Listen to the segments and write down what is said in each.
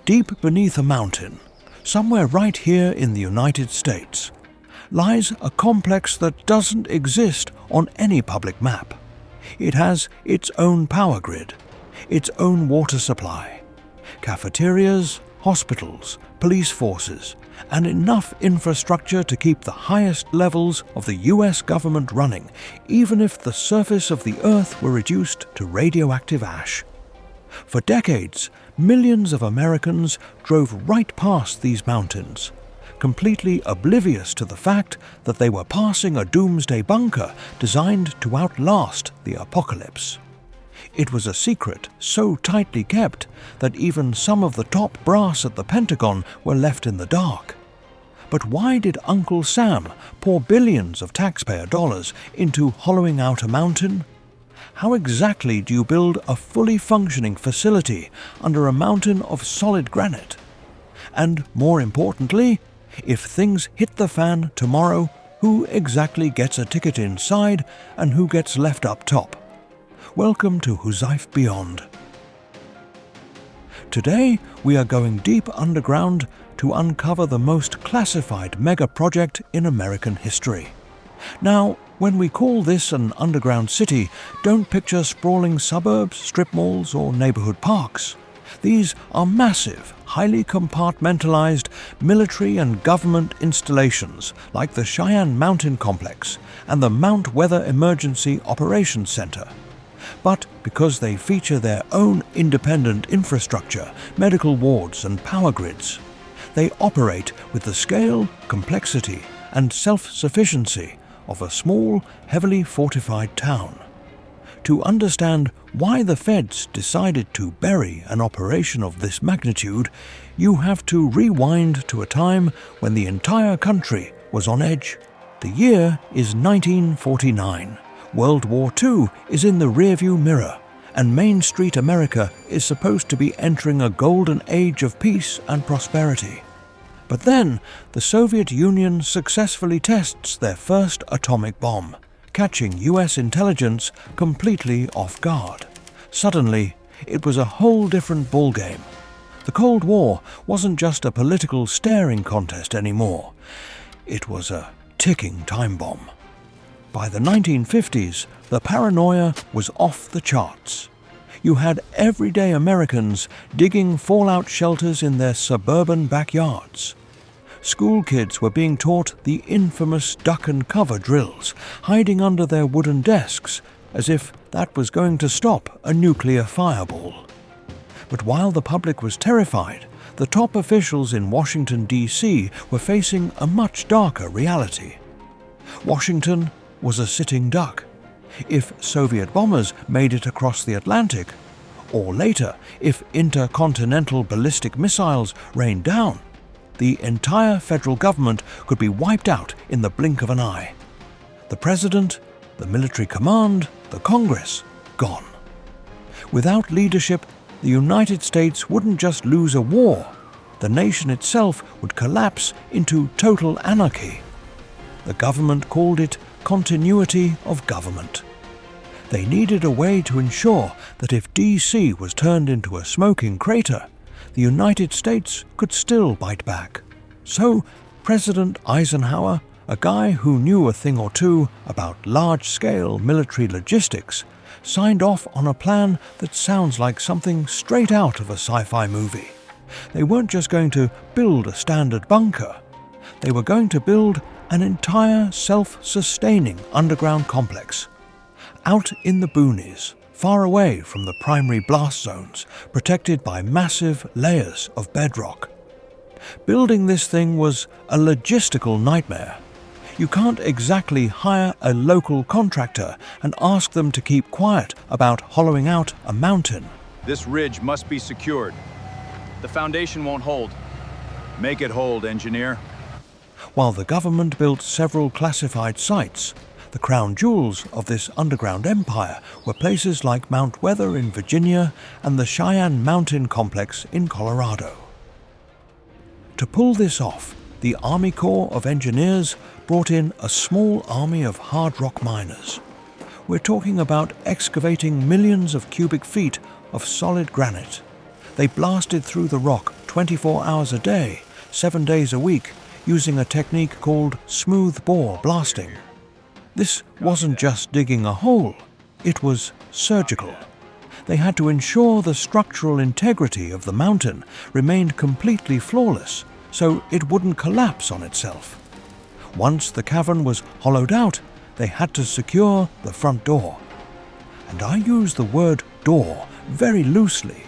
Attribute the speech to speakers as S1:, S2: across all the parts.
S1: Deep beneath a mountain, somewhere right here in the United States, lies a complex that doesn't exist on any public map. It has its own power grid, its own water supply, cafeterias, hospitals, police forces, and enough infrastructure to keep the highest levels of the US government running, even if the surface of the Earth were reduced to radioactive ash. For decades, millions of Americans drove right past these mountains, completely oblivious to the fact that they were passing a doomsday bunker designed to outlast the apocalypse. It was a secret so tightly kept that even some of the top brass at the Pentagon were left in the dark. But why did Uncle Sam pour billions of taxpayer dollars into hollowing out a mountain? How exactly do you build a fully functioning facility under a mountain of solid granite? And more importantly, if things hit the fan tomorrow, who exactly gets a ticket inside and who gets left up top? Welcome to Huzaif Beyond. Today we are going deep underground to uncover the most classified mega project in American history. Now, when we call this an underground city, don't picture sprawling suburbs, strip malls, or neighborhood parks. These are massive, highly compartmentalized military and government installations like the Cheyenne Mountain Complex and the Mount Weather Emergency Operations Center. But because they feature their own independent infrastructure, medical wards, and power grids, they operate with the scale, complexity, and self-sufficiency of a small, heavily fortified town. To understand why the feds decided to bury an operation of this magnitude, you have to rewind to a time when the entire country was on edge. The year is 1949. World War II is in the rearview mirror, and Main Street America is supposed to be entering a golden age of peace and prosperity. But then, the Soviet Union successfully tests their first atomic bomb, catching US intelligence completely off guard. Suddenly, it was a whole different ballgame. The Cold War wasn't just a political staring contest anymore. It was a ticking time bomb. By the 1950s, the paranoia was off the charts. You had everyday Americans digging fallout shelters in their suburban backyards. School kids were being taught the infamous duck and cover drills, hiding under their wooden desks, as if that was going to stop a nuclear fireball. But while the public was terrified, the top officials in Washington, D.C. were facing a much darker reality. Washington was a sitting duck. If Soviet bombers made it across the Atlantic, or later, if intercontinental ballistic missiles rained down, the entire federal government could be wiped out in the blink of an eye. The president, the military command, the Congress, gone. Without leadership, the United States wouldn't just lose a war, the nation itself would collapse into total anarchy. The government called it continuity of government. They needed a way to ensure that if D.C. was turned into a smoking crater, the United States could still bite back. So, President Eisenhower, a guy who knew a thing or two about large-scale military logistics, signed off on a plan that sounds like something straight out of a sci-fi movie. They weren't just going to build a standard bunker. They were going to build an entire self-sustaining underground complex. Out in the boonies, far away from the primary blast zones, protected by massive layers of bedrock. Building this thing was a logistical nightmare. You can't exactly hire a local contractor and ask them to keep quiet about hollowing out a mountain.
S2: This ridge must be secured. The foundation won't hold. Make it hold, engineer.
S1: While the government built several classified sites, the crown jewels of this underground empire were places like Mount Weather in Virginia and the Cheyenne Mountain Complex in Colorado. To pull this off, the Army Corps of Engineers brought in a small army of hard rock miners. We're talking about excavating millions of cubic feet of solid granite. They blasted through the rock 24 hours a day, 7 days a week, using a technique called smooth bore blasting. This wasn't just digging a hole, it was surgical. They had to ensure the structural integrity of the mountain remained completely flawless, so it wouldn't collapse on itself. Once the cavern was hollowed out, they had to secure the front door. And I use the word door very loosely.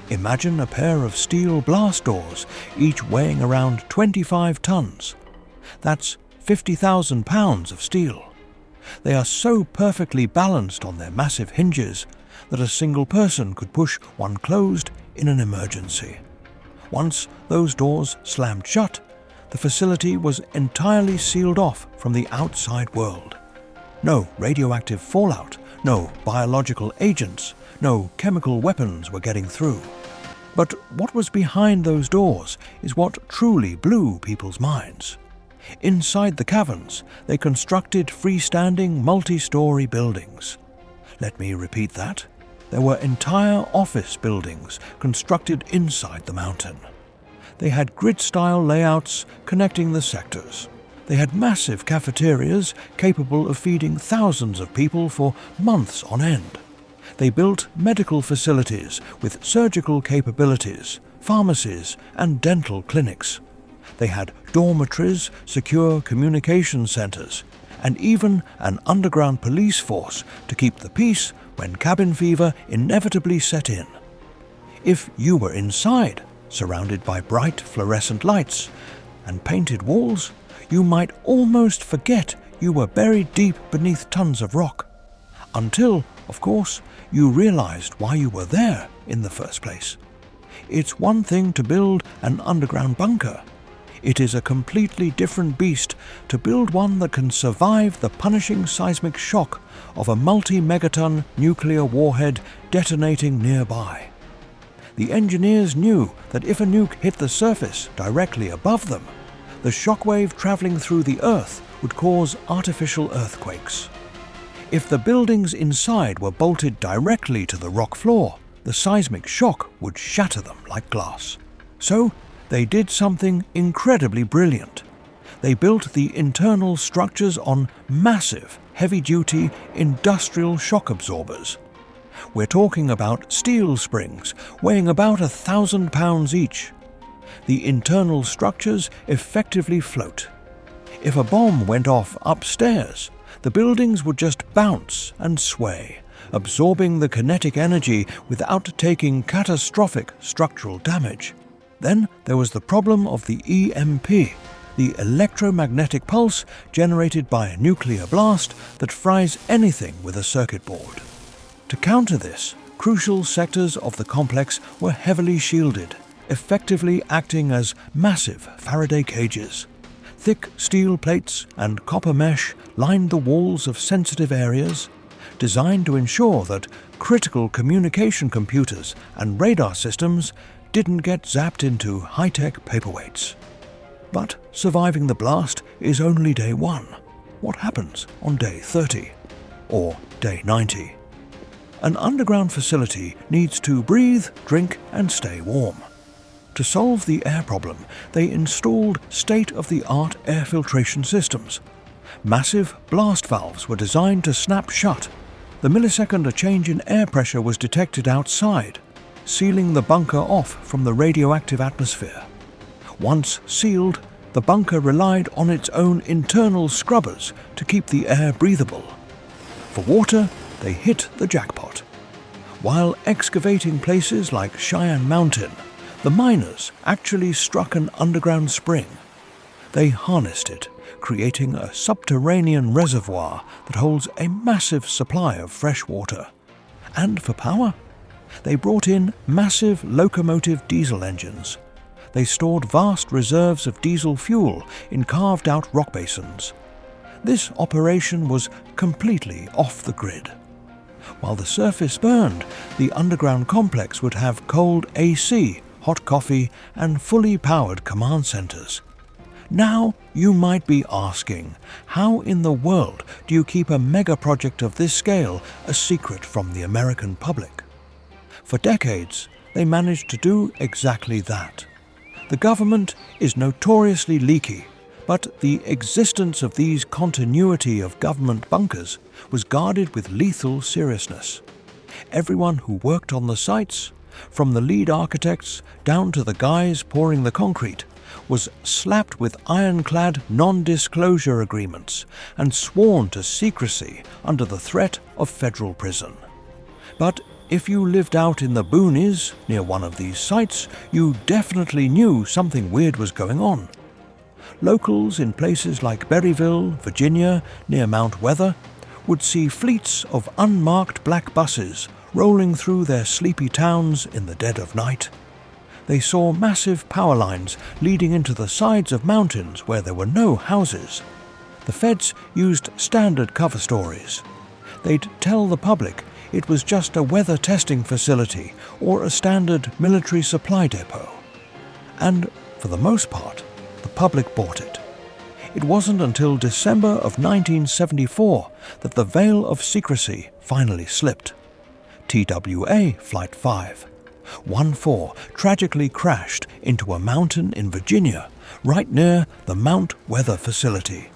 S1: Imagine a pair of steel blast doors, each weighing around 25 tons. That's 50,000 pounds of steel. They are so perfectly balanced on their massive hinges that a single person could push one closed in an emergency. Once those doors slammed shut, the facility was entirely sealed off from the outside world. No radioactive fallout, no biological agents, no chemical weapons were getting through. But what was behind those doors is what truly blew people's minds. Inside the caverns, they constructed freestanding multi-story buildings. Let me repeat that. There were entire office buildings constructed inside the mountain. They had grid-style layouts connecting the sectors. They had massive cafeterias capable of feeding thousands of people for months on end. They built medical facilities with surgical capabilities, pharmacies, and dental clinics. They had dormitories, secure communication centers, and even an underground police force to keep the peace when cabin fever inevitably set in. If you were inside, surrounded by bright fluorescent lights and painted walls, you might almost forget you were buried deep beneath tons of rock. Until, of course, you realized why you were there in the first place. It's one thing to build an underground bunker. It is a completely different beast to build one that can survive the punishing seismic shock of a multi-megaton nuclear warhead detonating nearby. The engineers knew that if a nuke hit the surface directly above them, the shockwave traveling through the Earth would cause artificial earthquakes. If the buildings inside were bolted directly to the rock floor, the seismic shock would shatter them like glass. So, they did something incredibly brilliant. They built the internal structures on massive, heavy-duty industrial shock absorbers. We're talking about steel springs weighing about 1,000 pounds each. The internal structures effectively float. If a bomb went off upstairs, the buildings would just bounce and sway, absorbing the kinetic energy without taking catastrophic structural damage. Then there was the problem of the EMP, the electromagnetic pulse generated by a nuclear blast that fries anything with a circuit board. To counter this, crucial sectors of the complex were heavily shielded, effectively acting as massive Faraday cages. Thick steel plates and copper mesh lined the walls of sensitive areas, designed to ensure that critical communication computers and radar systems didn't get zapped into high-tech paperweights. But surviving the blast is only day 1. What happens on day 30? Or day 90? An underground facility needs to breathe, drink, and stay warm. To solve the air problem, they installed state-of-the-art air filtration systems. Massive blast valves were designed to snap shut. The millisecond a change in air pressure was detected outside, sealing the bunker off from the radioactive atmosphere. Once sealed, the bunker relied on its own internal scrubbers to keep the air breathable. For water, they hit the jackpot. While excavating places like Cheyenne Mountain, the miners actually struck an underground spring. They harnessed it, creating a subterranean reservoir that holds a massive supply of fresh water. And for power, they brought in massive locomotive diesel engines. They stored vast reserves of diesel fuel in carved-out rock basins. This operation was completely off the grid. While the surface burned, the underground complex would have cold AC, hot coffee, and fully powered command centers. Now you might be asking, how in the world do you keep a mega project of this scale a secret from the American public? For decades, they managed to do exactly that. The government is notoriously leaky, but the existence of these continuity of government bunkers was guarded with lethal seriousness. Everyone who worked on the sites, from the lead architects down to the guys pouring the concrete, was slapped with ironclad non-disclosure agreements and sworn to secrecy under the threat of federal prison. But if you lived out in the boonies near one of these sites, you definitely knew something weird was going on. Locals in places like Berryville, Virginia, near Mount Weather, would see fleets of unmarked black buses rolling through their sleepy towns in the dead of night. They saw massive power lines leading into the sides of mountains where there were no houses. The feds used standard cover stories. They'd tell the public it was just a weather testing facility or a standard military supply depot. And, for the most part, the public bought it. It wasn't until December of 1974 that the veil of secrecy finally slipped. TWA Flight 514 tragically crashed into a mountain in Virginia, right near the Mount Weather facility.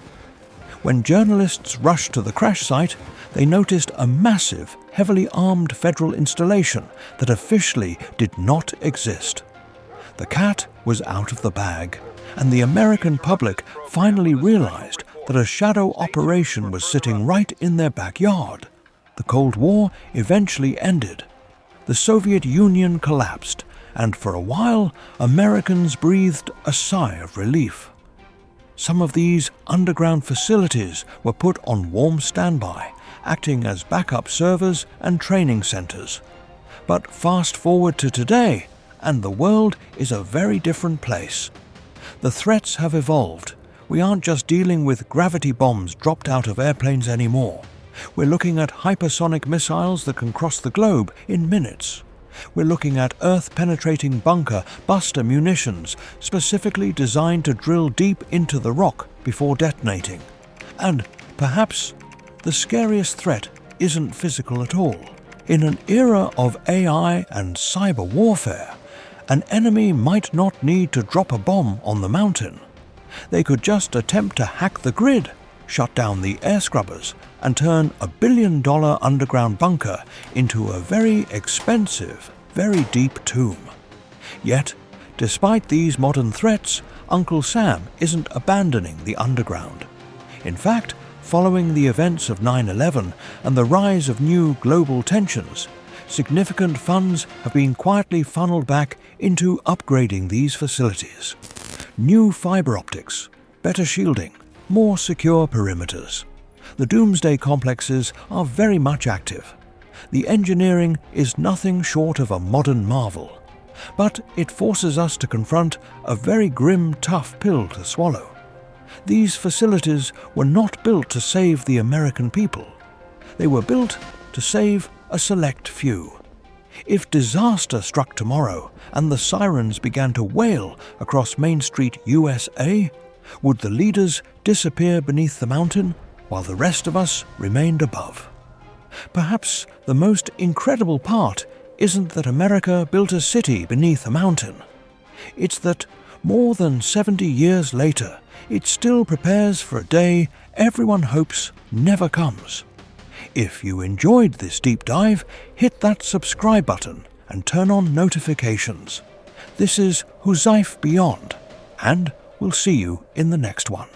S1: When journalists rushed to the crash site, they noticed a massive, heavily armed federal installation that officially did not exist. The cat was out of the bag, and the American public finally realized that a shadow operation was sitting right in their backyard. The Cold War eventually ended. The Soviet Union collapsed, and for a while, Americans breathed a sigh of relief. Some of these underground facilities were put on warm standby, acting as backup servers and training centers. But fast forward to today, and the world is a very different place. The threats have evolved. We aren't just dealing with gravity bombs dropped out of airplanes anymore. We're looking at hypersonic missiles that can cross the globe in minutes. We're looking at Earth-penetrating bunker buster munitions specifically designed to drill deep into the rock before detonating. And perhaps the scariest threat isn't physical at all. In an era of AI and cyber warfare, an enemy might not need to drop a bomb on the mountain. They could just attempt to hack the grid, shut down the air scrubbers, and turn a billion-dollar underground bunker into a very expensive, very deep tomb. Yet, despite these modern threats, Uncle Sam isn't abandoning the underground. In fact, following the events of 9/11 and the rise of new global tensions, significant funds have been quietly funneled back into upgrading these facilities. New fiber optics, better shielding, more secure perimeters. The Doomsday complexes are very much active. The engineering is nothing short of a modern marvel, but it forces us to confront a very grim, tough pill to swallow. These facilities were not built to save the American people. They were built to save a select few. If disaster struck tomorrow and the sirens began to wail across Main Street, USA, would the leaders disappear beneath the mountain while the rest of us remained above? Perhaps the most incredible part isn't that America built a city beneath a mountain. It's that more than 70 years later, it still prepares for a day everyone hopes never comes. If you enjoyed this deep dive, hit that subscribe button and turn on notifications. This is Huzaif Beyond, and we'll see you in the next one.